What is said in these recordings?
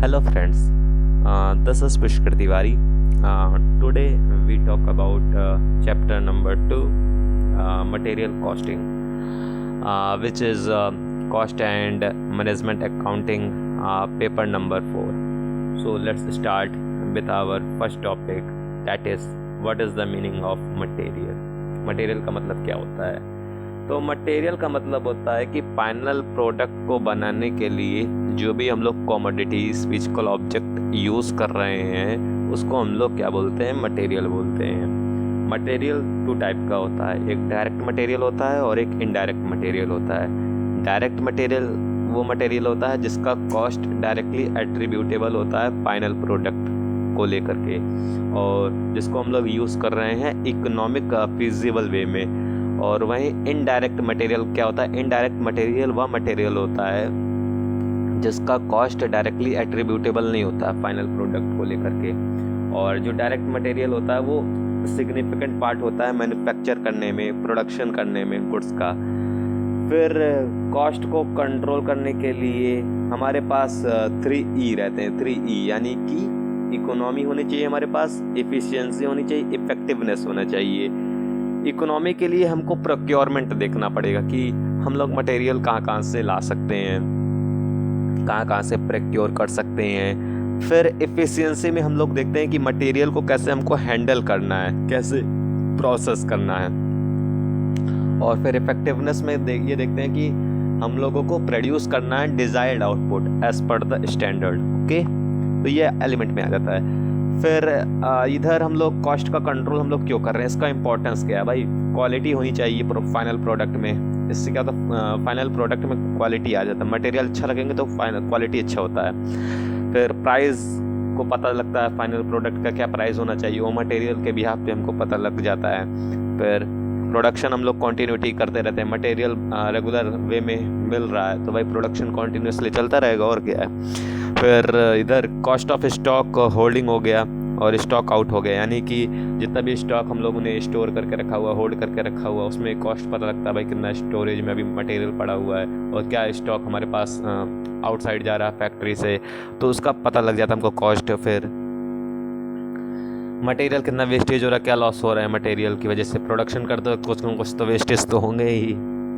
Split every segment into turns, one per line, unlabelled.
Hello friends, this is Pushkar Tiwari. Today we talk about chapter number 2, material costing, which is cost and management accounting, paper number 4. So let's start with our first topic, that is what is the meaning of material. Material का मतलब क्या होता है? तो material का मतलब होता है कि फाइनल प्रोडक्ट को बनाने के लिए जो भी हम लोग कमोडिटीज फिजिकल ऑब्जेक्ट यूज़ कर रहे हैं उसको हम लोग क्या बोलते हैं? मटेरियल बोलते हैं। मटेरियल 2 टाइप का होता है, एक डायरेक्ट मटेरियल होता है और एक इनडायरेक्ट मटेरियल होता है। डायरेक्ट मटेरियल वो मटेरियल होता है जिसका कॉस्ट डायरेक्टली एट्रीब्यूटेबल होता है फाइनल प्रोडक्ट को लेकर के, और जिसको हम लोग यूज़ कर रहे हैं इकोनॉमिक फिजिबल वे में। और वहीं इनडायरेक्ट मटेरियल क्या होता है? इनडायरेक्ट मटेरियल वह मटेरियल होता है जिसका कॉस्ट डायरेक्टली एट्रीब्यूटेबल नहीं होता फाइनल प्रोडक्ट को लेकर के, और जो डायरेक्ट मटेरियल होता है वो सिग्निफिकेंट पार्ट होता है मैन्युफैक्चर करने में, प्रोडक्शन करने में गुड्स का। फिर कॉस्ट को कंट्रोल करने के लिए हमारे पास 3E रहते हैं। 3E यानी कि इकोनॉमी होनी चाहिए हमारे पास, एफिशिएंसी होनी चाहिए, इफेक्टिवनेस होना चाहिए। इकोनॉमी के लिए हमको प्रोक्योरमेंट देखना पड़ेगा कि हम लोग मटेरियल कहाँ कहाँ से ला सकते हैं, कहाँ कहाँ से प्रोक्योर कर सकते हैं। फिर एफिशिएंसी में हम लोग देखते हैं कि मटेरियल को कैसे हमको हैंडल करना है, कैसे प्रोसेस करना है। और फिर इफेक्टिवनेस में ये देखते हैं कि हम लोगों को प्रोड्यूस करना है desired output as per the standard. Okay, तो ये एलिमेंट में आ जाता है। फिर इधर हम लोग कॉस्ट का कंट्रोल हम लोग क्यों कर रहे हैं, इसका इंपॉर्टेंस क्या है? भाई क्वालिटी होनी चाहिए फाइनल प्रोडक्ट में। इससे क्या होता है? फाइनल प्रोडक्ट में क्वालिटी आ जाता है। मटेरियल अच्छा लगेंगे तो फाइनल क्वालिटी अच्छा होता है। फिर प्राइस को पता लगता है फाइनल प्रोडक्ट का क्या प्राइस होना चाहिए, वो मटेरियल के बिहाफ पे हमको पता लग जाता है। फिर प्रोडक्शन हम लोग कंटिन्यूटी करते रहते हैं, मटेरियल रेगुलर वे में मिल रहा है तो भाई प्रोडक्शन कंटिन्यूसली चलता रहेगा, और क्या है। फिर इधर कॉस्ट ऑफ स्टॉक होल्डिंग हो गया और स्टॉक आउट हो गया, यानी कि जितना भी स्टॉक हम लोगों ने स्टोर करके रखा हुआ, होल्ड करके रखा हुआ, उसमें कॉस्ट पता लगता है भाई कितना स्टोरेज में अभी मटेरियल पड़ा हुआ है और क्या स्टॉक हमारे पास आउटसाइड जा रहा है फैक्ट्री से, तो उसका पता लग जाता है हमको कॉस्ट। फिर मटेरियल कितना वेस्टेज हो रहा है, क्या लॉस हो रहा है मटेरियल की वजह से, प्रोडक्शन करते वक्त कुछ तो वेस्टेज तो होंगे ही,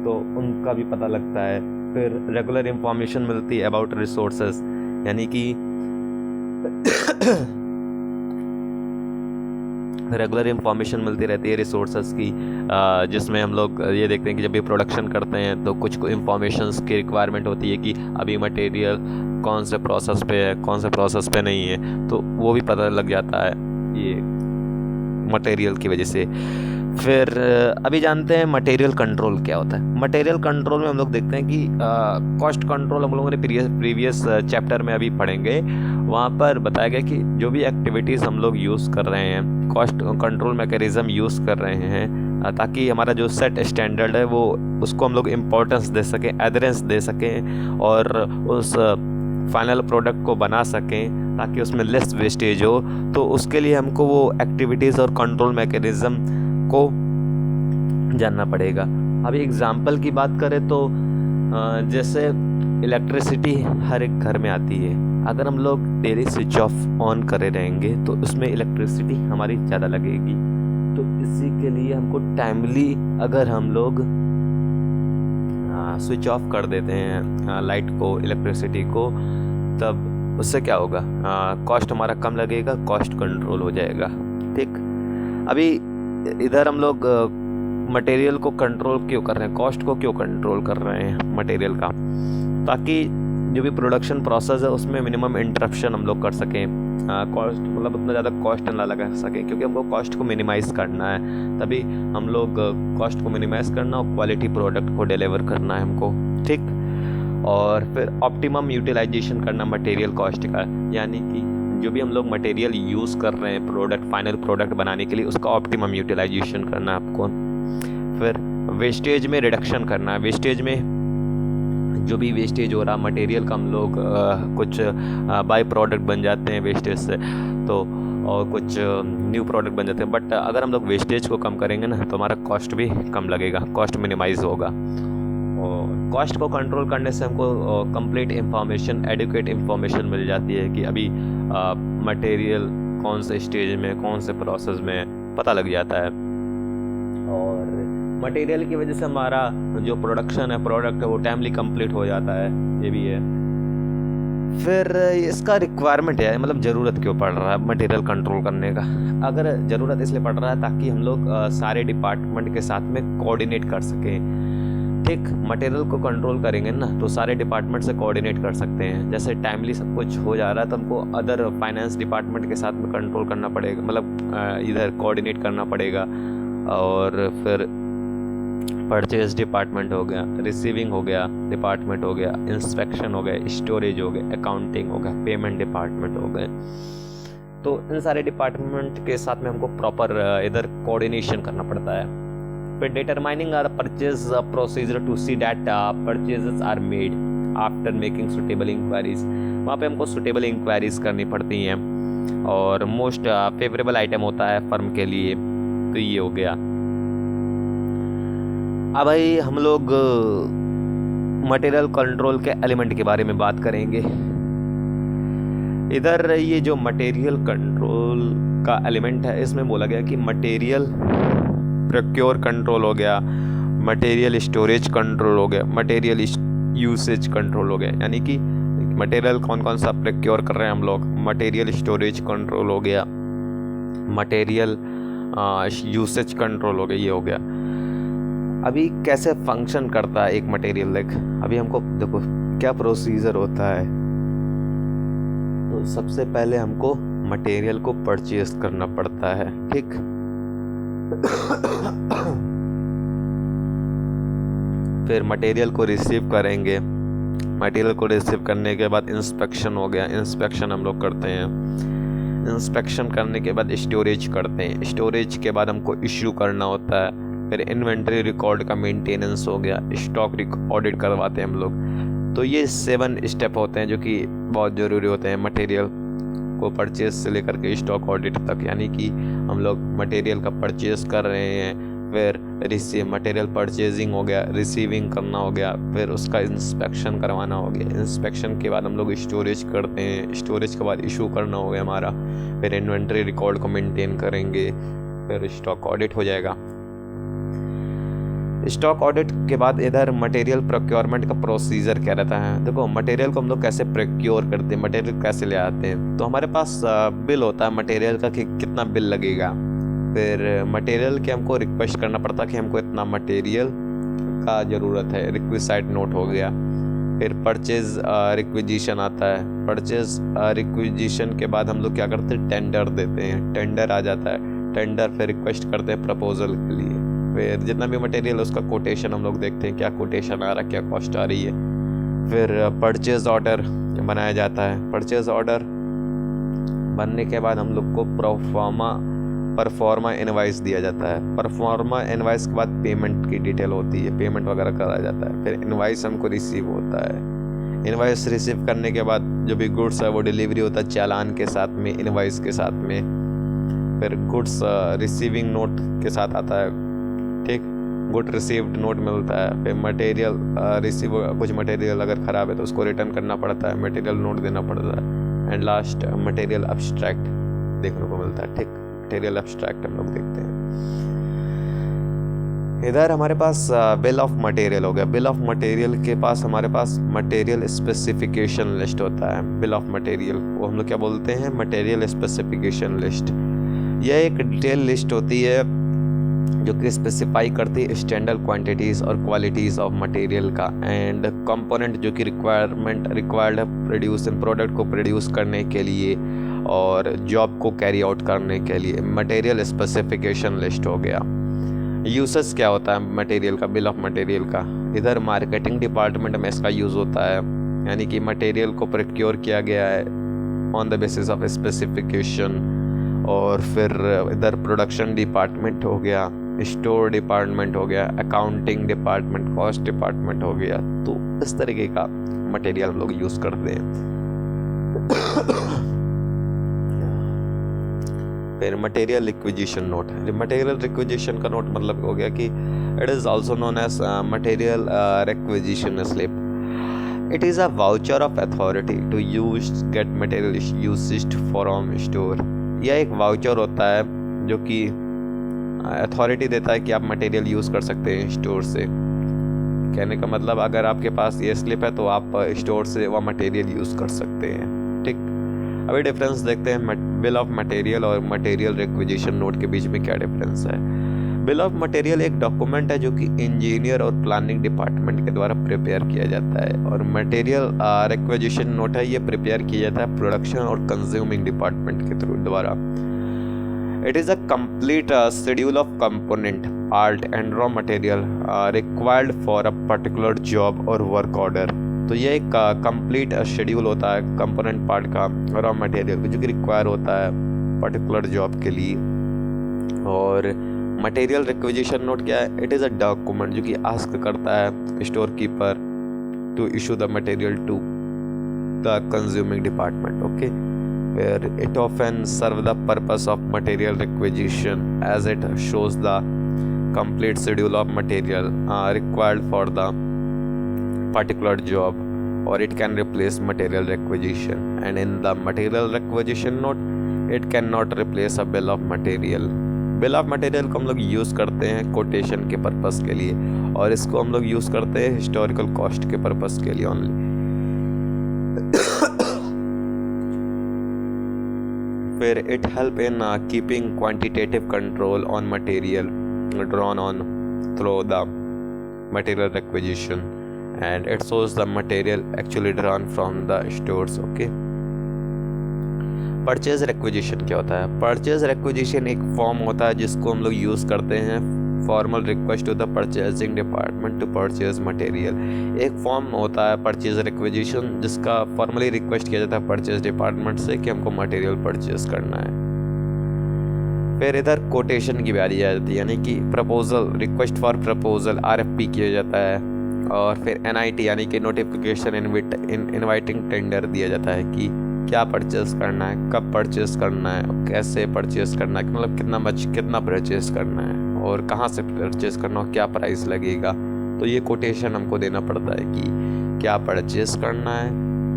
तो उनका भी पता लगता है। फिर रेगुलर इंफॉर्मेशन मिलती है अबाउट रिसोर्सेज, यानी कि रेगुलर इंफॉर्मेशन मिलती रहती है रिसोर्सेज की, जिसमें हम लोग ये देखते हैं कि जब भी प्रोडक्शन करते हैं तो कुछ इंफॉर्मेशंस की रिक्वायरमेंट होती है कि अभी मटेरियल कौन से प्रोसेस पे है, कौन से प्रोसेस पे नहीं है, तो वो भी पता लग जाता है ये मटेरियल की वजह से। फिर अभी जानते हैं मटेरियल कंट्रोल क्या होता है। मटेरियल कंट्रोल में हम लोग देखते हैं कि कॉस्ट कंट्रोल हम लोगों ने प्रीवियस चैप्टर में अभी पढ़ेंगे, वहाँ पर बताया गया कि जो भी एक्टिविटीज़ हम लोग यूज़ कर रहे हैं, कॉस्ट कंट्रोल मैकेनिज्म यूज़ कर रहे हैं, ताकि हमारा जो सेट स्टैंडर्ड है वो उसको हम लोग इम्पोर्टेंस दे सकें, एडरेंस दे सकें और उस फाइनल प्रोडक्ट को बना सकें ताकि उसमें लेस वेस्टेज हो। तो उसके लिए हमको वो एक्टिविटीज़ और कंट्रोल मैकेनिज्म को जानना पड़ेगा। अभी एग्जाम्पल की बात करें तो जैसे इलेक्ट्रिसिटी हर एक घर में आती है, अगर हम लोग डेली स्विच ऑफ ऑन करे रहेंगे तो उसमें इलेक्ट्रिसिटी हमारी ज़्यादा लगेगी। तो इसी के लिए हमको टाइमली अगर हम लोग स्विच ऑफ कर देते हैं लाइट को, इलेक्ट्रिसिटी को, तब उससे क्या होगा? कॉस्ट हमारा कम लगेगा, कॉस्ट कंट्रोल हो जाएगा। ठीक, अभी इधर हम लोग मटेरियल को कंट्रोल क्यों कर रहे हैं, कॉस्ट को क्यों कंट्रोल कर रहे हैं मटेरियल का? ताकि जो भी प्रोडक्शन प्रोसेस है उसमें मिनिमम इंटरप्शन हम लोग कर सकें, कॉस्ट मतलब उतना ज़्यादा कॉस्ट ना लगा सकें, क्योंकि हमको कॉस्ट को मिनिमाइज़ करना है। तभी हम लोग कॉस्ट को मिनिमाइज़ करना और क्वालिटी प्रोडक्ट को डिलीवर करना है हमको। ठीक, और फिर ऑप्टिमम यूटिलाइजेशन करना मटेरियल कॉस्ट का, यानी कि जो भी हम लोग मटेरियल यूज़ कर रहे हैं प्रोडक्ट, फाइनल प्रोडक्ट बनाने के लिए, उसका ऑप्टिमम यूटिलाइजेशन करना है आपको। फिर वेस्टेज में रिडक्शन करना है, वेस्टेज में जो भी वेस्टेज हो रहा मटेरियल का हम लोग कुछ बाई प्रोडक्ट बन जाते हैं वेस्टेज से, तो और कुछ न्यू प्रोडक्ट बन जाते हैं। बट अगर हम लोग वेस्टेज को कम करेंगे ना तो हमारा कॉस्ट भी कम लगेगा, कॉस्ट मिनिमाइज होगा। और कॉस्ट को कंट्रोल करने से हमको कंप्लीट इंफॉर्मेशन, एडुकेट इंफॉर्मेशन मिल जाती है कि अभी मटेरियल कौन से स्टेज में, कौन से प्रोसेस में, पता लग जाता है। और मटेरियल की वजह से हमारा जो प्रोडक्शन है, प्रोडक्ट है, वो टाइमली कंप्लीट हो जाता है, ये भी है। फिर इसका रिक्वायरमेंट है, मतलब ज़रूरत क्यों पड़ रहा है मटेरियल कंट्रोल करने का? अगर ज़रूरत इसलिए पड़ रहा है ताकि हम लोग सारे डिपार्टमेंट के साथ में कोऑर्डिनेट कर सकें। ठीक, मटेरियल को कंट्रोल करेंगे ना तो सारे डिपार्टमेंट से कोऑर्डिनेट कर सकते हैं। जैसे टाइमली सब कुछ हो जा रहा है तो हमको अदर फाइनेंस डिपार्टमेंट के साथ में कंट्रोल करना पड़ेगा, मतलब इधर कोऑर्डिनेट करना पड़ेगा। और फिर परचेज डिपार्टमेंट हो गया, रिसीविंग हो गया डिपार्टमेंट हो गया, इंस्पेक्शन हो गया, स्टोरेज हो गया, अकाउंटिंग हो गया, पेमेंट डिपार्टमेंट हो गए। तो इन सारे डिपार्टमेंट के साथ में हमको प्रॉपर इधर कोऑर्डिनेशन करना पड़ता है। फिर determining our purchase procedure to see that purchases are made after making suitable enquiries. वहाँ पे हमको सुटेबल इंक्वायरीज करनी पड़ती हैं और मोस्ट फेवरेबल आइटम होता है फर्म के लिए। तो ये हो गया। अब भाई हम लोग मटेरियल कंट्रोल के एलिमेंट के बारे में बात करेंगे। इधर ये जो मटेरियल कंट्रोल का एलिमेंट है, इसमें बोला गया कि मटेरियल प्रोक्योर कंट्रोल हो गया, मटेरियल स्टोरेज कंट्रोल हो गया, मटेरियल यूसेज कंट्रोल हो गया। यानी कि मटेरियल कौन कौन सा प्रोक्योर कर रहे हैं हम लोग, मटेरियल स्टोरेज कंट्रोल हो गया, मटेरियल यूसेज कंट्रोल हो गया, ये हो गया। अभी कैसे फंक्शन करता है एक मटेरियल, लाइक अभी हमको देखो क्या प्रोसीजर होता है। तो सबसे पहले हमको मटेरियल को परचेज करना पड़ता है, ठीक। फिर मटेरियल को रिसीव करेंगे, मटेरियल को रिसीव करने के बाद इंस्पेक्शन हो गया, इंस्पेक्शन हम लोग करते हैं। इंस्पेक्शन करने के बाद स्टोरेज करते हैं, स्टोरेज के बाद हमको इश्यू करना होता है। फिर इन्वेंट्री रिकॉर्ड का मेंटेनेंस हो गया, स्टॉक ऑडिट करवाते हैं हम लोग। तो ये 7 स्टेप होते हैं जो कि बहुत ज़रूरी होते हैं मटेरियल को परचेज से लेकर के स्टॉक ऑडिट तक। यानी कि हम लोग मटेरियल का परचेज कर रहे हैं, फिर मटेरियल परचेजिंग हो गया, रिसीविंग करना हो गया, फिर उसका इंस्पेक्शन करवाना हो गया, इंस्पेक्शन के बाद हम लोग स्टोरेज करते हैं, स्टोरेज के बाद इशू करना हो गया हमारा, फिर इन्वेंट्री रिकॉर्ड को मेंटेन करेंगे, फिर स्टॉक ऑडिट हो जाएगा। स्टॉक ऑडिट के बाद इधर मटेरियल प्रोक्योरमेंट का प्रोसीजर क्या रहता है। देखो मटेरियल को हम लोग कैसे प्रोक्योर करते हैं, मटेरियल कैसे ले आते हैं। तो हमारे पास बिल होता है मटेरियल का कि कितना बिल लगेगा। फिर मटेरियल के हमको रिक्वेस्ट करना पड़ता है कि हमको इतना मटेरियल का ज़रूरत है, रिक्विसाइट नोट हो गया। फिर परचेज रिक्विजिशन आता है, परचेज रिक्विजिशन के बाद हम लोग क्या करते हैं, टेंडर देते हैं, टेंडर आ जाता है, टेंडर फिर रिक्वेस्ट करते हैं प्रपोजल के लिए। फिर जितना भी मटेरियल है उसका कोटेशन हम लोग देखते हैं, क्या कोटेशन आ रहा है, क्या कॉस्ट आ रही है। फिर परचेज ऑर्डर बनाया जाता है, परचेज ऑर्डर बनने के बाद हम लोग को परफॉर्मा इनवाइस दिया जाता है। परफॉर्मा इनवाइस के बाद पेमेंट की डिटेल होती है, पेमेंट वगैरह करा जाता है। फिर इनवाइस हमको रिसीव होता है, इनवाइस रिसीव करने के बाद जो भी गुड्स है वो डिलीवरी होता है चालान के साथ में, इनवाइस के साथ में। फिर गुड्स रिसीविंग नोट के साथ आता है, ठीक, गुड रिसीव्ड नोट मिलता है। फिर मटेरियल रिसीव, कुछ मटेरियल अगर ख़राब है तो उसको रिटर्न करना पड़ता है, मटेरियल नोट देना पड़ता है। एंड लास्ट मटेरियल एब्स्ट्रैक्ट देखने को मिलता है, ठीक, मटेरियल एब्स्ट्रैक्ट हम लोग देखते हैं। इधर हमारे पास बिल ऑफ मटेरियल हो गया। बिल ऑफ मटेरियल के पास हमारे पास मटेरियल स्पेसिफिकेशन लिस्ट होता है। बिल ऑफ मटेरियल वो हम लोग क्या बोलते हैं, मटेरियल स्पेसिफिकेशन लिस्ट। यह एक डिटेल लिस्ट होती है जो कि स्पेसिफाई करती है स्टैंडर्ड क्वांटिटीज़ और क्वालिटीज़ ऑफ मटेरियल का एंड कंपोनेंट जो कि रिक्वायर्ड है प्रोड्यूस प्रोडक्ट को प्रोड्यूस करने के लिए और जॉब को कैरी आउट करने के लिए। मटेरियल स्पेसिफिकेशन लिस्ट हो गया। यूसेस क्या होता है मटेरियल का, बिल ऑफ मटेरियल का, इधर मार्केटिंग डिपार्टमेंट में इसका यूज़ होता है। यानी कि मटेरियल को प्रोक्योर किया गया है on the basis of specification. और फिर इधर प्रोडक्शन डिपार्टमेंट हो गया, स्टोर डिपार्टमेंट हो गया, अकाउंटिंग डिपार्टमेंट, कॉस्ट डिपार्टमेंट हो गया। तो इस तरीके का मटेरियल हम लोग यूज़ करते हैं। फिर material requisition note. Material requisition का नोट मतलब हो गया कि it is also known as material requisition slip. It is a voucher of authority to use get material used from store. यह एक वाउचर होता है जो कि अथॉरिटी देता है कि आप मटेरियल यूज़ कर सकते हैं स्टोर से। कहने का मतलब अगर आपके पास ये स्लिप है तो आप स्टोर से वह मटेरियल यूज़ कर सकते हैं। ठीक, अभी डिफरेंस देखते हैं बिल ऑफ मटेरियल और मटेरियल रिक्विजिशन नोट के बीच में क्या डिफरेंस है। बिल ऑफ मटेरियल एक डॉक्यूमेंट है जो कि इंजीनियर और प्लानिंग डिपार्टमेंट के द्वारा प्रिपेयर किया जाता है, और मटेरियल रिक्विजिशन नोट है ये प्रिपेयर किया जाता है प्रोडक्शन और कंज्यूमिंग डिपार्टमेंट के द्वारा। It is a complete schedule of component, part and raw material required for a particular job or work order। तो ये एक कंप्लीट शेड्यूल होता है कंपोनेंट पार्ट का, रॉ मटेरियल जो कि रिक्वायर होता है पर्टिकुलर जॉब के लिए। और मटेरियल रिक्विजिशन नोट क्या है? इट इज़ अ डॉक्यूमेंट जो कि आस्क करता है store keeper to issue the material to the consuming department. Okay, where it often serve the purpose of material requisition as it shows the complete schedule of material required for the particular job, or it can replace material requisition, and in the material requisition note it cannot replace a bill of material। Bill of material को हम लोग use करते हैं quotation के purpose के लिए, और इसको हम लोग यूज़ करते हैं हिस्टोरिकल कॉस्ट के पर्पस के लिए ओनली। फिर it help in keeping quantitative control on material drawn on through the material requisition, and it shows the material actually drawn from the stores. Okay, purchase requisition क्या होता है? Purchase requisition एक form होता है जिसको हम लोग यूज़ करते हैं formal request to the purchasing department to purchase material. एक फॉर्म होता है परचेज रिक्विजिशन जिसका फॉर्मली रिक्वेस्ट किया जाता है परचेज डिपार्टमेंट से कि हमको मटेरियल परचेज करना है। फिर इधर कोटेशन की बारी आ जाती है, यानी कि proposal, request for proposal RFP किया जाता है। और फिर NIT यानी कि नोटिफिकेशन इनवाइटिंग टेंडर दिया जाता है कि क्या परचेस करना है, कब परचेस करना है, कैसे परचेस करना है, मतलब कितना परचेस करना है, और कहाँ से परचेस करना है, क्या प्राइस लगेगा। तो ये कोटेशन हमको देना पड़ता है कि क्या परचेस करना है,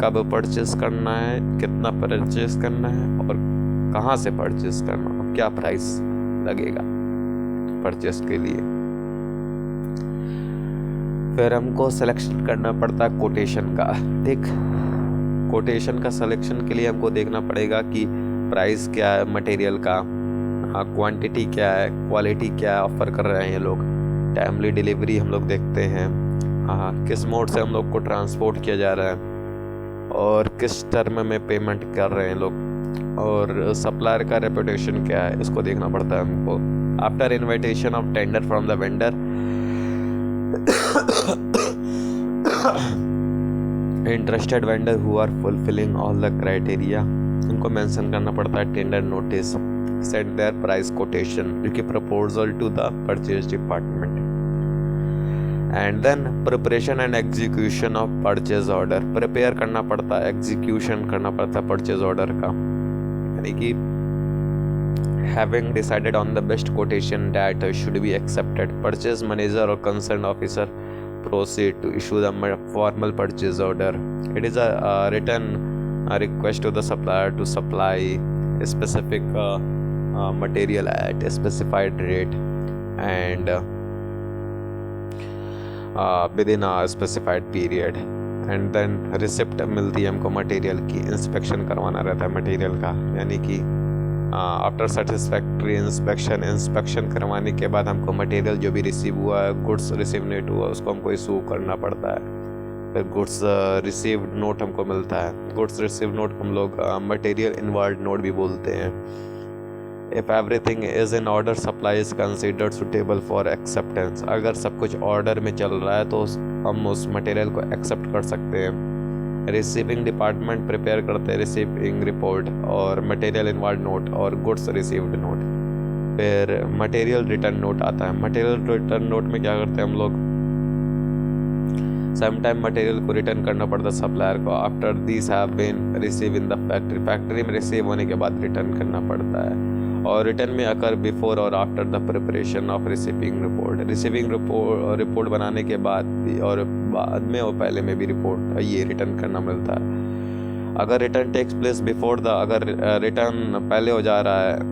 कब परचेस करना है, कितना परचेस करना है, और कहाँ से परचेस करना है, और क्या प्राइस लगेगा परचेस के लिए। फिर हमको सिलेक्शन करना पड़ता है कोटेशन का। ठीक, कोटेशन का सिलेक्शन के लिए हमको देखना पड़ेगा कि प्राइस क्या है मटेरियल का, क्वांटिटी क्या है, क्वालिटी क्या है ऑफर कर रहे हैं ये लोग, टाइमली डिलीवरी हम लोग देखते हैं, किस मोड से हम लोग को ट्रांसपोर्ट किया जा रहा है, और किस टर्म में पेमेंट कर रहे हैं लोग, और सप्लायर का रेपुटेशन क्या है, इसको देखना पड़ता है हमको। After invitation of tender from the vendor interested vendor who are fulfilling all the criteria, उनको मेंशन करना पड़ता है tender notice, set their price quotation जो कि proposal to the purchase department, and then preparation and execution of purchase order. Prepare करना पड़ता है, execution करना पड़ता है परचेज ऑर्डर का, यानी कि having decided on the best quotation that should be accepted, purchase manager और concern officer proceed to issue the formal purchase order. It is a written request to the supplier to supply a specific material at a specified rate and within a specified period, and then receipt मिलती है हमको material की, inspection करवाना रहता है material का, यानी कि आफ्टर सेटिस्फैक्ट्री इंस्पेक्शन करवाने के बाद हमको मटेरियल जो भी रिसीव हुआ है, गुड्स रिसीव नहीं हुआ, उसको हमको इशू करना पड़ता है। फिर गुड्स रिसीव्ड नोट हमको मिलता है। गुड्स रिसीव नोट हम लोग मटेरियल इनवॉल्व नोट भी बोलते हैं। If everything is in order supply is considered suitable for acceptance, अगर सब कुछ ऑर्डर में चल रहा है तो हम उस मटेरियल को एक्सेप्ट कर सकते हैं। रिसीविंग डिपार्टमेंट प्रिपेयर करते हैं रिसीविंग रिपोर्ट और मटेरियल इनवॉल्व नोट और गुड्स रिसीव्ड नोट। फिर मटेरियल रिटर्न नोट आता है। मटेरियल रिटर्न नोट में क्या करते हैं हम लोग, सम टाइम मटेरियल को रिटर्न करना पड़ता है सप्लायर को after this have been receive in the factory, factory में रिसीव होने के बाद रिटर्न करना पड़ता है। और रिटर्न में अकर बिफोर और after the preparation of receiving report बनाने के बाद भी और बाद में और पहले में भी रिपोर्ट ये रिटर्न करना मिलता है। अगर return takes place before the, अगर रिटर्न पहले हो जा रहा है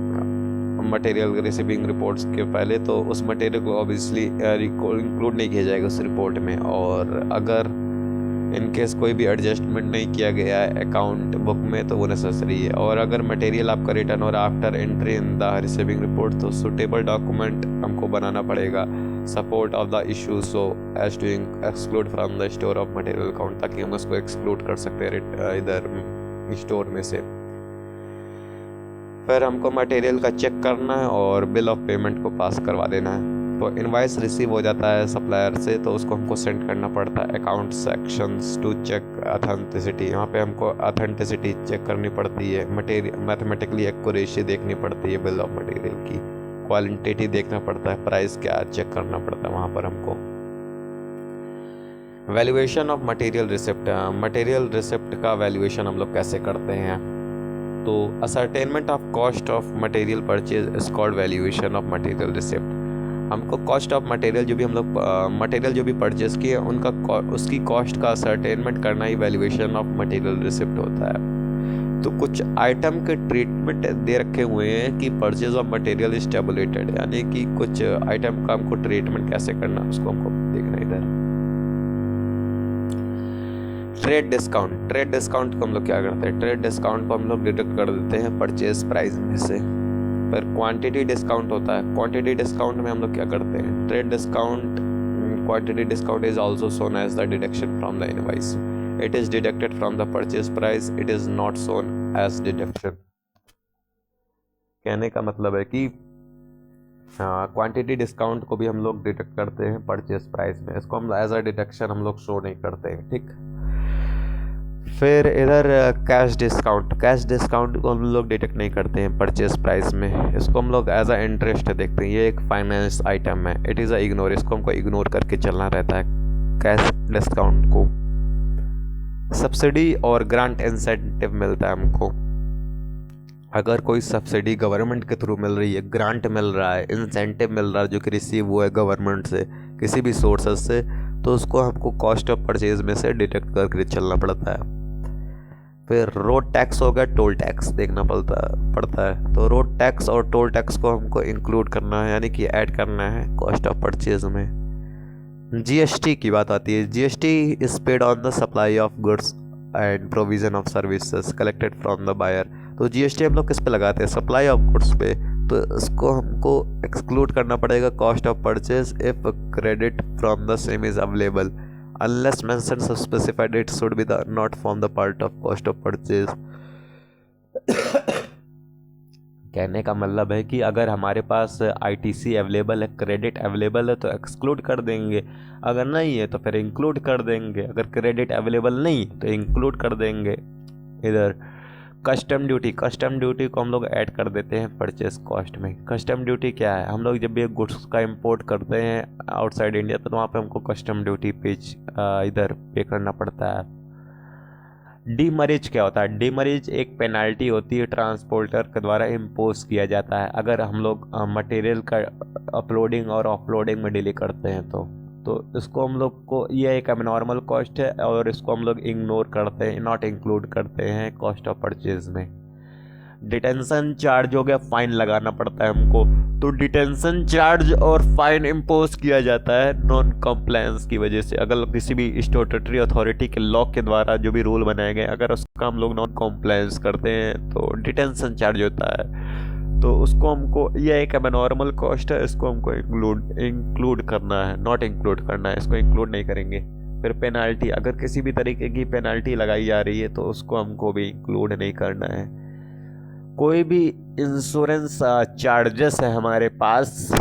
मटेरियल रिसीविंग रिपोर्ट्स के पहले, तो उस मटेरियल को ऑब्वियसली इंक्लूड नहीं किया जाएगा उस रिपोर्ट में। और अगर इन केस कोई भी एडजस्टमेंट नहीं किया गया है अकाउंट बुक में तो वो नेसेसरी है। और अगर मटेरियल आपका रिटर्न और after entry in the receiving report, तो सुटेबल डॉक्यूमेंट हमको बनाना पड़ेगा support of the issue so as to exclude from the store of material account, ताकि हम उसको एक्सक्लूड कर सकते हैं इधर स्टोर में से। फिर हमको मटेरियल का चेक करना है और बिल ऑफ पेमेंट को पास करवा देना है। तो इनवाइस रिसीव हो जाता है सप्लायर से, तो उसको हमको सेंड करना पड़ता है account sections to check authenticity. यहाँ पे हमको ऑथेंटिसिटी चेक करनी पड़ती है, मटेरियल मैथमेटिकली एक्यूरेसी देखनी पड़ती है, बिल ऑफ मटेरियल की क्वालिटेटिव देखना पड़ता है, प्राइस क्या चेक करना पड़ता है वहाँ पर हमको। वैल्यूएशन ऑफ मटेरियल रिसिप्ट का वैल्यूएशन हम लोग कैसे करते हैं? तो ascertainment of cost of material purchase is called valuation of material receipt. हमको कॉस्ट ऑफ मटेरियल जो भी हम लोग मटेरियल जो भी परचेज किए उनका उसकी कॉस्ट का असर्टेनमेंट करना ही वैल्यूएशन ऑफ मटेरियल रिसिप्ट होता है। तो कुछ आइटम के ट्रीटमेंट दे रखे हुए हैं कि purchase of material is tabulated, यानी कि कुछ आइटम का हमको ट्रीटमेंट कैसे करना उसको हमको देखना इधर। ट्रेड डिस्काउंट को हम लोग क्या करते हैं? ट्रेड डिस्काउंट को हम लोग डिडक्ट कर देते हैं परचेज प्राइस में से। पर क्वांटिटी डिस्काउंट होता है, क्वांटिटी डिस्काउंट में हम लोग क्या करते हैं? Trade discount quantity discount is also shown as the deduction from the invoice. It is deducted from the purchase price, it is not shown as deduction. कहने का मतलब है कि क्वांटिटी डिस्काउंट को भी हम लोग डिडक्ट करते हैं परचेज प्राइस में, इसको हम एज अ डिडक्शन हम लोग शो नहीं करते हैं, ठीक। फिर इधर कैश डिस्काउंट को हम लोग डिडक्ट नहीं करते हैं परचेज प्राइस में, इसको हम लोग एज अ इंटरेस्ट देखते हैं, ये एक फाइनेंस आइटम है, इट इज़ अ इग्नोर, इसको हमको इग्नोर करके चलना रहता है कैश डिस्काउंट को। सब्सिडी और ग्रांट इंसेंटिव मिलता है हमको, अगर कोई सब्सिडी गवर्नमेंट के थ्रू मिल रही है, ग्रांट मिल रहा है, इंसेंटिव मिल रहा है जो कि रिसीव हुआ है गवर्नमेंट से किसी भी सोर्सेज से, तो उसको हमको कॉस्ट ऑफ परचेज में से डिडक्ट करके चलना पड़ता है। फिर रोड टैक्स हो गया, टोल टैक्स देखना पड़ता है, तो रोड टैक्स और टोल टैक्स को हमको इंक्लूड करना है, यानी कि ऐड करना है कॉस्ट ऑफ परचेज में। जीएसटी की बात आती है, GST is paid on the supply of goods and provision of services collected from the buyer. तो जीएसटी हम लोग किस पे लगाते हैं? सप्लाई ऑफ गुड्स पे, तो इसको हमको एक्सक्लूड करना पड़ेगा cost of purchase if credit from the same is available unless mentioned or specified it should be not form the part of cost of purchase। कहने का मतलब है कि अगर हमारे पास आईटीसी अवेलेबल है, क्रेडिट अवेलेबल है तो एक्सक्लूड कर देंगे, अगर नहीं है तो फिर इंक्लूड कर देंगे, अगर क्रेडिट अवेलेबल नहीं तो इंक्लूड कर देंगे। इधर कस्टम ड्यूटी को हम लोग ऐड कर देते हैं परचेस कॉस्ट में। कस्टम ड्यूटी क्या है? हम लोग जब भी गुड्स का इंपोर्ट करते हैं आउटसाइड इंडिया तो वहाँ पे हमको कस्टम ड्यूटी इधर पे करना पड़ता है। डीमरेज क्या होता है? डीमरेज एक पेनाल्टी होती है, ट्रांसपोर्टर के द्वारा इम्पोज किया जाता है अगर हम लोग मटेरियल का अपलोडिंग और ऑफलोडिंग में डिले करते हैं तो इसको हम लोग को, ये एक एबनॉर्मल कॉस्ट है और इसको हम लोग इग्नोर करते हैं, नॉट इंक्लूड करते हैं कॉस्ट ऑफ परचेज में। डिटेंशन चार्ज हो गया, फाइन लगाना पड़ता है हमको, तो डिटेंशन चार्ज और फाइन इम्पोज किया जाता है नॉन कॉम्प्लायंस की वजह से। अगर किसी भी स्टैट्यूटरी अथॉरिटी के लॉ के द्वारा जो भी रूल बनाए गए अगर उसका हम लोग नॉन कॉम्प्लायंस करते हैं तो डिटेंशन चार्ज होता है, तो उसको हमको, यह एक एबनॉर्मल कॉस्ट है, इसको हमको इंक्लूड करना है, नॉट इंक्लूड करना है, इसको इंक्लूड नहीं करेंगे। फिर पेनाल्टी, अगर किसी भी तरीके की पेनाल्टी लगाई जा रही है तो उसको हमको भी इंक्लूड नहीं करना है। कोई भी इंश्योरेंस चार्जेस है हमारे पास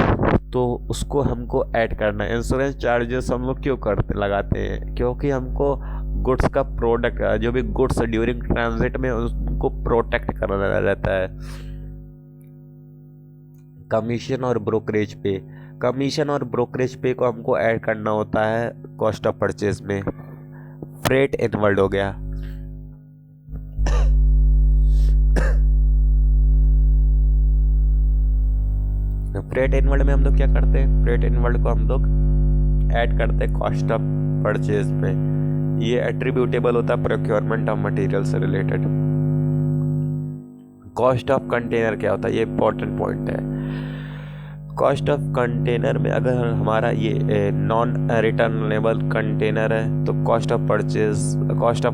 तो उसको हमको ऐड करना है। इंश्योरेंस चार्जेस हम लोग क्यों लगाते हैं? क्योंकि हमको गुड्स का प्रोडक्ट, जो भी गुड्स ड्यूरिंग ट्रांजिट में उनको प्रोटेक्ट करना रहता है। कमीशन और ब्रोकरेज पे को हमको ऐड करना होता है कॉस्ट ऑफ परचेज में। फ्रेट इन्वॉल्व हो गया, फ्रेट इनवर्ड में हम लोग क्या करते हैं, फ्रेट इनवर्ड को हम लोग ऐड करते हैं कॉस्ट ऑफ परचेज में। ये एट्रीब्यूटेबल होता है प्रोक्योरमेंट ऑफ मटेरियल से रिलेटेड। कॉस्ट ऑफ कंटेनर क्या होता है, ये इंपॉर्टेंट पॉइंट है। कॉस्ट ऑफ कंटेनर में अगर हमारा ये नॉन रिटर्नेबल कंटेनर है तो कॉस्ट ऑफ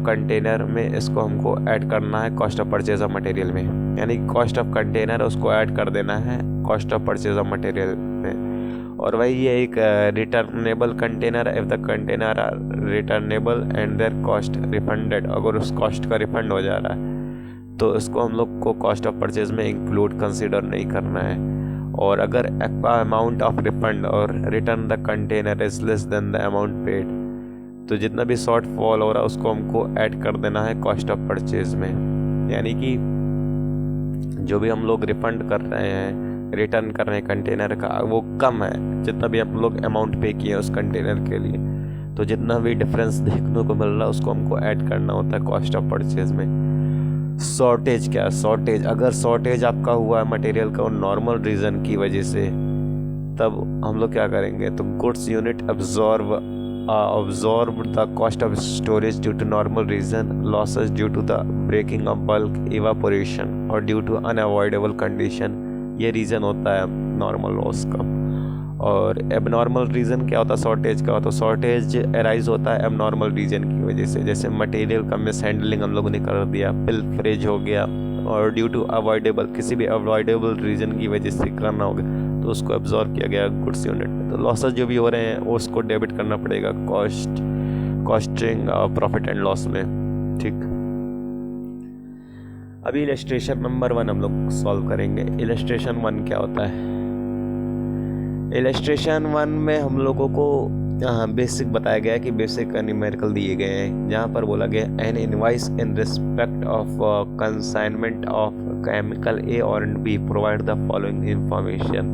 कंटेनर में इसको हमको ऐड करना है cost of purchase of material में, यानी कॉस्ट ऑफ कंटेनर उसको ऐड कर देना है cost of purchase of material में। और वही ये एक returnable container, if the container are returnable and their cost refunded, अगर उस कॉस्ट का रिफंड हो जा रहा है तो इसको हम लोग को कॉस्ट ऑफ परचेज में इंक्लूड कंसिडर नहीं करना है। और अगर अमाउंट ऑफ रिफंड और return the container is less than the amount paid, तो जितना भी शॉर्ट फॉल हो रहा है उसको हमको ऐड कर देना है कॉस्ट ऑफ परचेज में। यानी कि जो भी हम लोग रिफंड कर रहे हैं, रिटर्न कर रहे हैं कंटेनर का, वो कम है जितना भी हम लोग अमाउंट पे किए उस कंटेनर के लिए, तो जितना भी डिफरेंस देखने को मिल रहा है उसको हमको ऐड करना होता है कॉस्ट ऑफ परचेज में। शॉर्टेज क्या है, शॉर्टेज अगर शॉर्टेज आपका हुआ है मटेरियल का नॉर्मल रीज़न की वजह से, तब हम लोग क्या करेंगे, तो goods unit absorb the cost of storage due to normal reason, losses due to the breaking of bulk, evaporation और ड्यू टू अनअवॉइडेबल कंडीशन, ये रीज़न होता है नॉर्मल लॉस का। और एबनॉर्मल रीज़न क्या होता है शॉर्टेज का, तो शॉर्टेज अराइज होता है एबनॉर्मल रीज़न की वजह से, जैसे मटेरियल का मिस हैंडलिंग हम लोगों ने कर दिया, पिलफरेज हो गया, और ड्यू टू अवॉइडेबल किसी भी अवॉइडेबल रीज़न की वजह से करना होगा तो उसको एब्जॉर्ब किया गया गुड्स यूनिट में। तो लॉसेज जो भी हो रहे हैं उसको डेबिट करना पड़ेगा कॉस्टिंग प्रॉफिट एंड लॉस में। ठीक, अभी इलस्ट्रेशन नंबर 1 हम लोग सॉल्व करेंगे। इलस्ट्रेशन 1 क्या होता है, इलस्ट्रेशन 1 में हम लोगों को बेसिक बताया गया है कि बेसिक न्यूमेरिकल दिए गए हैं, जहाँ पर बोला गया an invoice in respect of consignment of chemical A और B provide the following information.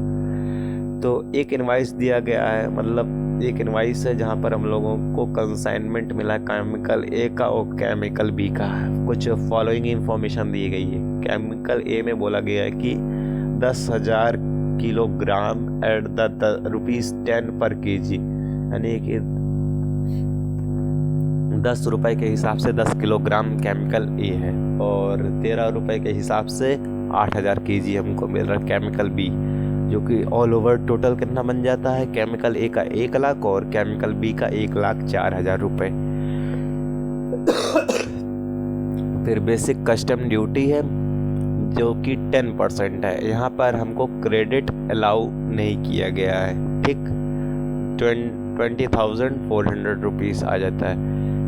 तो एक इनवाइस दिया गया है, मतलब एक इनवाइस है जहाँ पर हम लोगों को कंसाइनमेंट मिला केमिकल ए का और केमिकल बी का, कुछ फॉलोइंग इंफॉर्मेशन दी गई है। केमिकल ए में बोला गया है कि 10,000 किलोग्राम एट द ₹10 पर kg, यानी कि 10 रुपए के हिसाब से 10 किलोग्राम केमिकल ए है, और 13 रुपए के हिसाब से 8,000 kg हमको मिल रहा है केमिकल बी, जो कि ऑल ओवर टोटल कितना बन जाता है, केमिकल ए का 1 लाख और केमिकल बी का 1,04,000 रुपये। फिर बेसिक कस्टम ड्यूटी है जो कि 10% है, यहाँ पर हमको क्रेडिट अलाउ नहीं किया गया है। ठीक, 20,400 रुपीज़ आ जाता है,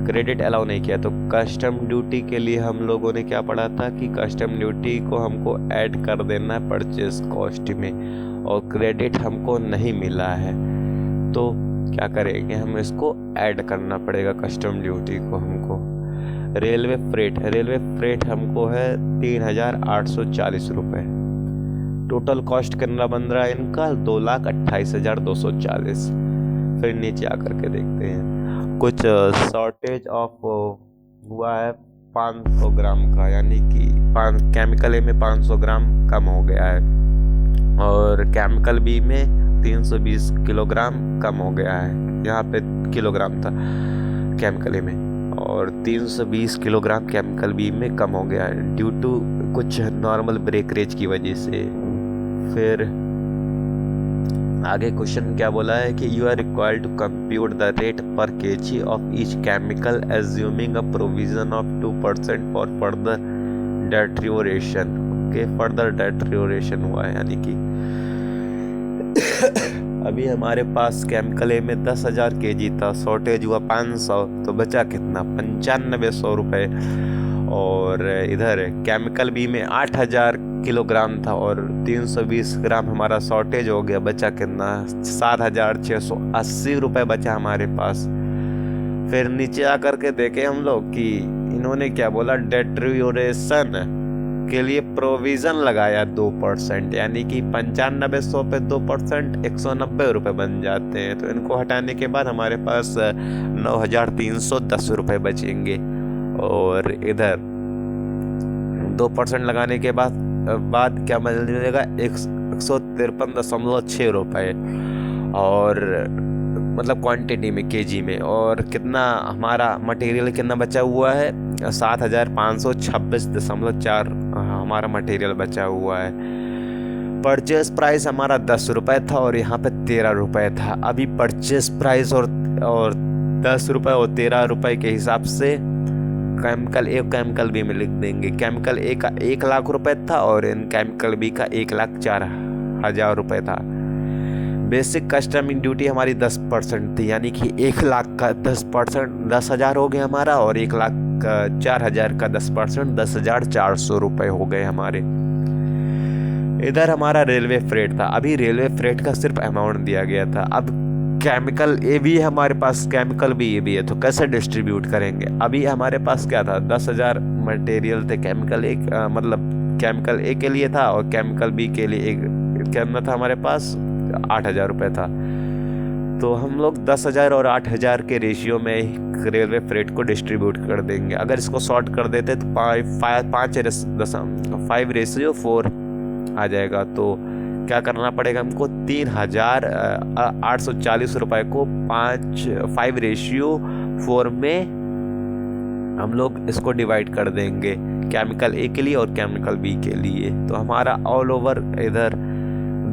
क्रेडिट अलाउ नहीं किया। तो कस्टम ड्यूटी के लिए हम लोगों ने क्या पढ़ा था कि कस्टम ड्यूटी को हमको ऐड कर देना है परचेज कॉस्ट में, और क्रेडिट हमको नहीं मिला है तो क्या करेंगे, हम इसको ऐड करना पड़ेगा कस्टम ड्यूटी को हमको। रेलवे फ्रेट हमको है 3,840 रुपये। टोटल कॉस्ट कितना बन रहा है इनका, 2,28,240। फिर नीचे आकर के देखते हैं, कुछ शॉर्टेज ऑफ हुआ है 500 ग्राम का, यानी कि केमिकल ए में 500 ग्राम कम हो गया है, और केमिकल बी में 320 किलोग्राम कम हो गया है। यहाँ पे किलोग्राम था केमिकल ए में, और 320 किलोग्राम केमिकल बी में कम हो गया है ड्यू टू कुछ नॉर्मल ब्रेकरेज की वजह से। फिर आगे क्वेश्चन क्या बोला है कि you are required to compute the rate per kg of each chemical assuming a provision of 2% for further deterioration. Okay, further deterioration हुआ है, यानी कि अभी हमारे पास केमिकल ए में 10,000 kg था, शॉर्टेज हुआ 500, तो बचा कितना, 9500 रुपये। और इधर केमिकल बी में 8,000 किलोग्राम था और 320 ग्राम हमारा शॉर्टेज हो गया, बचा कितना, 7,680 रुपये बचा हमारे पास। फिर नीचे आकर के देखे हम लोग कि इन्होंने क्या बोला, डेट्रियोरेशन के लिए प्रोविज़न लगाया 2%, यानी कि 9500 पे 2% 190 रुपये बन जाते हैं। तो इनको हटाने के बाद हमारे पास 9,310 रुपये बचेंगे। और इधर 2% लगाने के बाद क्या मिलेगा, 153.6 रुपये, और मतलब क्वांटिटी में केजी में। और कितना हमारा मटेरियल कितना बचा हुआ है, 7,526.4 हमारा मटेरियल बचा हुआ है। परचेस प्राइस हमारा 10 रुपये था और यहाँ पे 13 रुपये था। अभी परचेस प्राइस और 10 रुपये और 13 रुपये के हिसाब से केमिकल बी में लिख देंगे। केमिकल ए का 1 लाख रुपए था और इन केमिकल बी का 1,04,000 रुपये था। बेसिक कस्टमिंग ड्यूटी हमारी 10% थी, यानी कि 1 लाख का 10% 10,000 हो गया हमारा, और 1,04,000 का 10% 10,400 रुपये हो गए हमारे। इधर हमारा रेलवे फ्रेट था। अभी रेलवे फ्रेट का सिर्फ अमाउंट दिया गया था। अब केमिकल ए भी है हमारे पास, केमिकल बी ए भी है, तो कैसे डिस्ट्रीब्यूट करेंगे। अभी हमारे पास क्या था, 10,000 मटेरियल थे केमिकल ए, मतलब केमिकल ए के लिए था, और केमिकल बी के लिए एक कितना था हमारे पास, 8,000 रुपये था। तो हम लोग 10,000 और 8,000 के रेशियो में रेलवे फ्रेट को डिस्ट्रीब्यूट कर देंगे। अगर इसको सॉर्ट कर देते तो 5:4 आ जाएगा। तो क्या करना पड़ेगा हमको, 3,840 रुपये को 5:4 में हम लोग इसको डिवाइड कर देंगे, केमिकल ए के लिए और केमिकल बी के लिए। तो हमारा ऑल ओवर इधर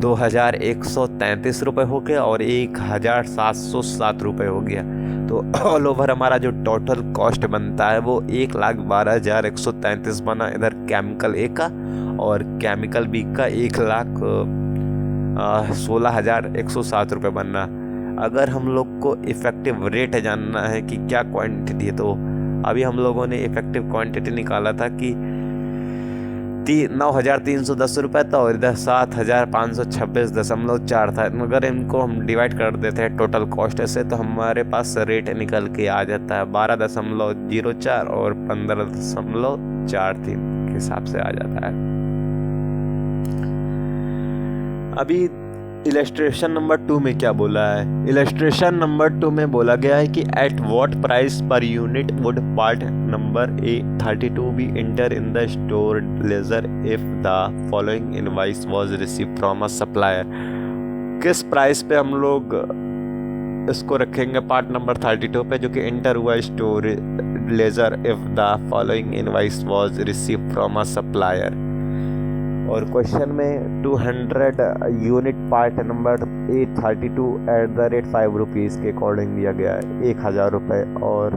2,133 रुपये हो गया और 1,707 रुपये हो गया। तो ऑल ओवर हमारा जो टोटल कॉस्ट बनता है वो 1,12,133 बना इधर केमिकल ए का, और केमिकल बी का 1,16,107 रुपये बनना। अगर हम लोग को इफ़ेक्टिव रेट जानना है कि क्या क्वांटिटी है, तो अभी हम लोगों ने इफ़ेक्टिव क्वांटिटी निकाला था कि 9,310 रुपये था और इधर 7,526.4 था। मगर इनको हम डिवाइड कर देते हैं टोटल कॉस्ट से, तो हमारे पास रेट निकल के आ जाता है 12.04 और 15.43 के हिसाब से आ जाता है। अभी इलस्ट्रेशन नंबर 2 में क्या बोला है, इलस्ट्रेशन नंबर 2 में बोला गया है कि at what price per unit would part number A32 be enter in the store ledger if the following invoice was receive from a supplier. किस प्राइस पे हम लोग इसको रखेंगे पार्ट नंबर 32 पे, जो कि इंटर हुआ store ledger if the following invoice was receive from a supplier. और क्वेश्चन में 200 unit part number A32 @ 5 rupees के अकॉर्डिंग दिया गया है 1,000 रुपये, और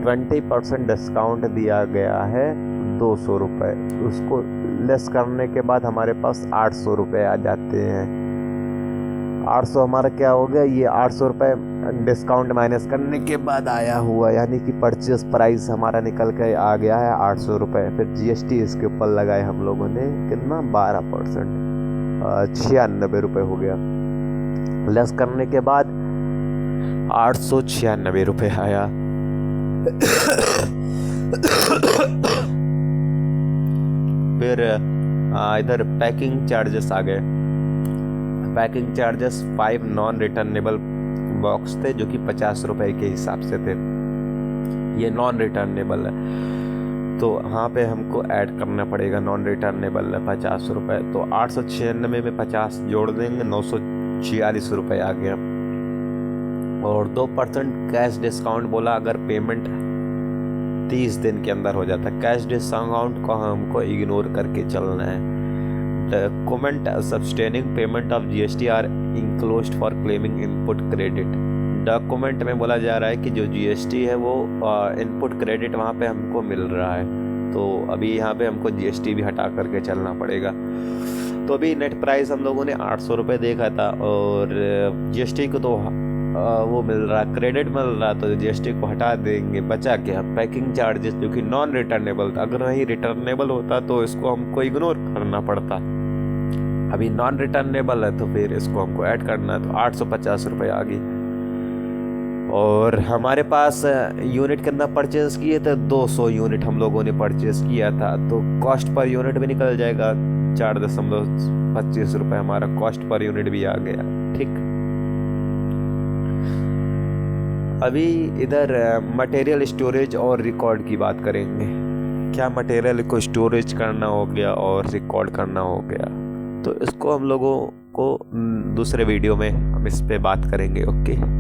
20% डिस्काउंट दिया गया है 200 रुपये। उसको लेस करने के बाद हमारे पास 800 रुपये आ जाते हैं। 800 हमारा क्या हो गया, ये 800 रुपये डिस्काउंट माइनस करने के बाद आया हुआ, यानी कि परचेस प्राइस हमारा निकल के आ गया है 800 रुपये। फिर GST इसके ऊपर लगाए हम लोगों ने, कितना 12%, 96 रुपये हो गया। लेस करने के बाद 896 रुपये आया। फिर इधर पैकिंग चार्जेस आ गए। Packing charges 5 non returnable box थे, जो कि 50 रुपये के हिसाब से थे। ये नॉन रिटर्नेबल है, तो यहाँ पे हमको ऐड करना पड़ेगा नॉन रिटर्नेबल है 50 रुपये। तो 896 में 50 जोड़ देंगे, 946 रुपये आ गया। और 2% कैश डिस्काउंट बोला अगर पेमेंट 30 दिन के अंदर हो जाता है। कैश डिस्काउंट को हमको इग्नोर करके चलना है। Document substantiating payment of GST are enclosed for claiming input credit. Document में बोला जा रहा है कि जो GST है वो इनपुट क्रेडिट वहाँ पे हमको मिल रहा है, तो अभी यहाँ पे हमको GST भी हटा करके चलना पड़ेगा। तो अभी नेट प्राइस हम लोगों ने 800 रुपये देखा था, और GST को तो वो मिल रहा, क्रेडिट मिल रहा, तो GST को हटा देंगे। बचा क्या, पैकिंग चार्जेस जो कि नॉन रिटर्नेबल था। अगर वही रिटर्नेबल होता तो इसको हमको इग्नोर करना पड़ता। अभी नॉन रिटर्नेबल है तो फिर इसको हमको ऐड करना है, तो 850 रुपये आ गई। और हमारे पास यूनिट कितना परचेज किए थे, 200 यूनिट हम लोगों ने परचेज किया था, तो कॉस्ट पर यूनिट भी निकल जाएगा 4.25 रुपये। हमारा कॉस्ट पर यूनिट भी आ गया। ठीक, अभी इधर मटेरियल स्टोरेज और रिकॉर्ड की बात करेंगे। क्या मटेरियल को स्टोरेज करना हो गया और रिकॉर्ड करना हो गया। तो इसको हम लोगों को दूसरे वीडियो में हम इस पे बात करेंगे। ओके।